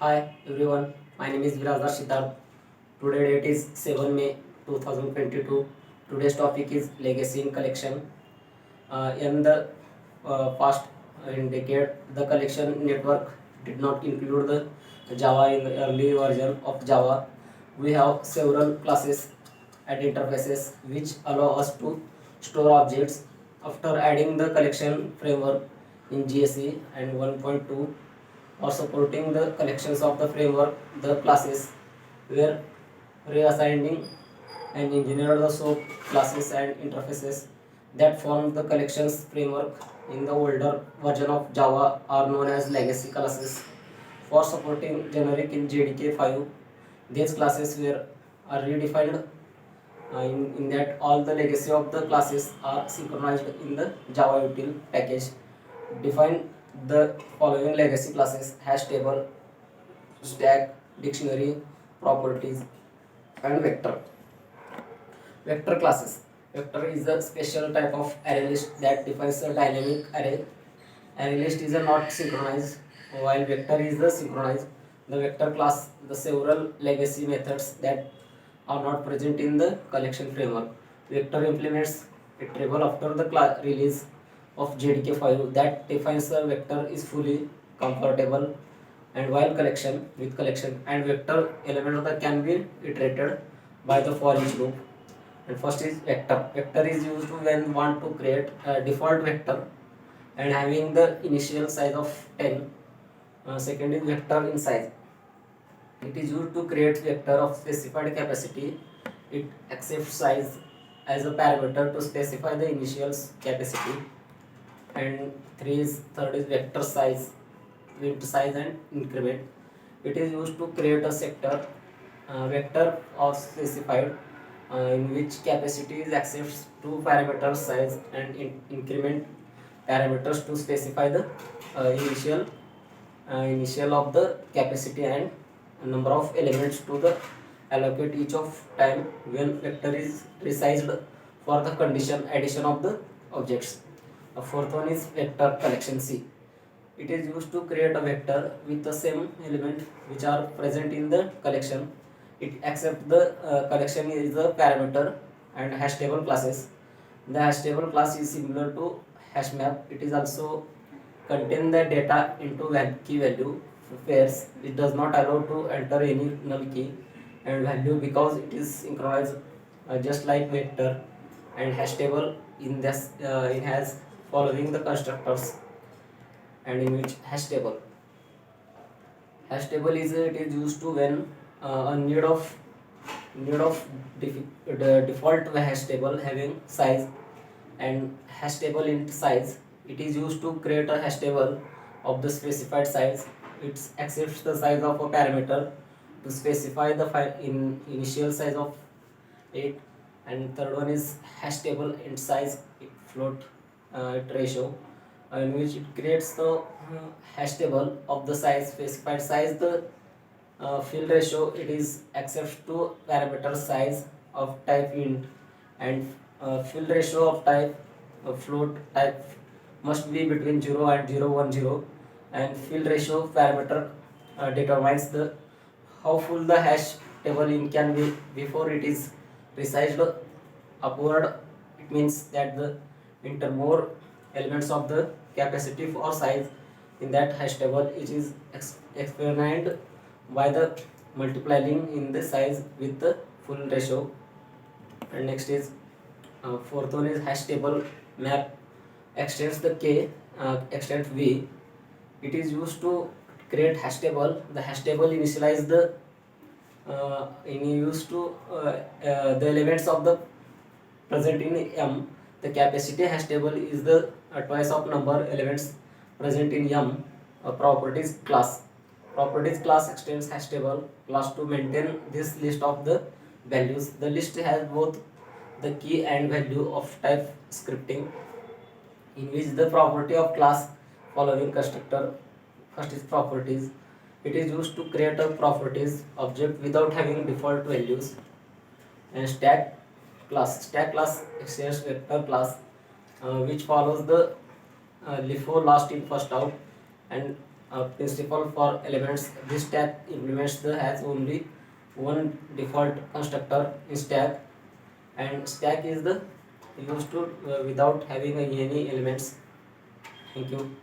Hi everyone, my name is Virazar Siddharth. Today date is 7 May 2022. Today's topic is legacy in collection. In the past in decade, the collection network did not include the Java in the early version of Java. We have several classes and interfaces which allow us to store objects. After adding the collection framework in GSE and 1.2 or supporting the collections of the framework, the classes were reassigning and engineered the SOAP classes and interfaces that form the collections framework in the older version of Java are known as legacy classes. For supporting generic in JDK5, these classes were are redefined in that all the legacy of the classes are synchronized in the Java util package. Define the following legacy classes: hash table, stack, dictionary, properties, and vector. Vector classes. Vector is a special type of array list that defines a dynamic array. Array list is a not synchronized, while vector is the synchronized. The vector class the several legacy methods that are not present in the collection framework. Vector implements a table after the release of JDK5 that defines a vector is fully comfortable, and while collection and vector elements that can be iterated by the for each loop. And first is vector. Vector is used when want to create a default vector and having the initial size of 10. Second is vector in size. It is used to create vector of specified capacity. It accepts size as a parameter to specify the initial capacity. And third is vector size, int size and increment. It is used to create a sector vector of specified in which capacity is accessed to parameter size and increment parameters to specify the initial of the capacity and number of elements to the allocate each of time when vector is resized for the condition addition of the objects. The fourth one is vector collection C. It is used to create a vector with the same element which are present in the collection. It accepts the collection is the parameter and hash table classes. The hash table class is similar to hash map. It is also contain the data into key value pairs. It does not allow to enter any null key and value because it is synchronized just like vector and hash table. In this it has following the constructors and in which hash table is it is used to when a the default hash table having size and hash table in size. It is used to create a hash table of the specified size. It accepts the size of a parameter to specify the initial size of 8. And third one is hash table in size float ratio in which it creates the hash table of the size specified size. The fill ratio it is accepts to parameter size of type int, and fill ratio of type float type must be between 0 and 010, and fill ratio parameter determines the how full the hash table in can be before it is resized upward. It means that the enter more elements of the capacity or size in that hash table, it is explained by the multiplying in the size with the full ratio. And next is fourth one is hash table map extends the k extends v. It is used to create hash table. The hash table initialize the the elements of the present in m. The capacity hash table is the twice of number elements present in m. Properties class extends hash table class to maintain this list of the values. The list has both the key and value of type scripting in which the property of class following constructor. First is properties. It is used to create a properties object without having default values. And stack class extends vector class which follows the LIFO last in first out, and principal for elements. This stack implements the has only one default constructor in stack, and stack is the used to without having any elements. Thank you.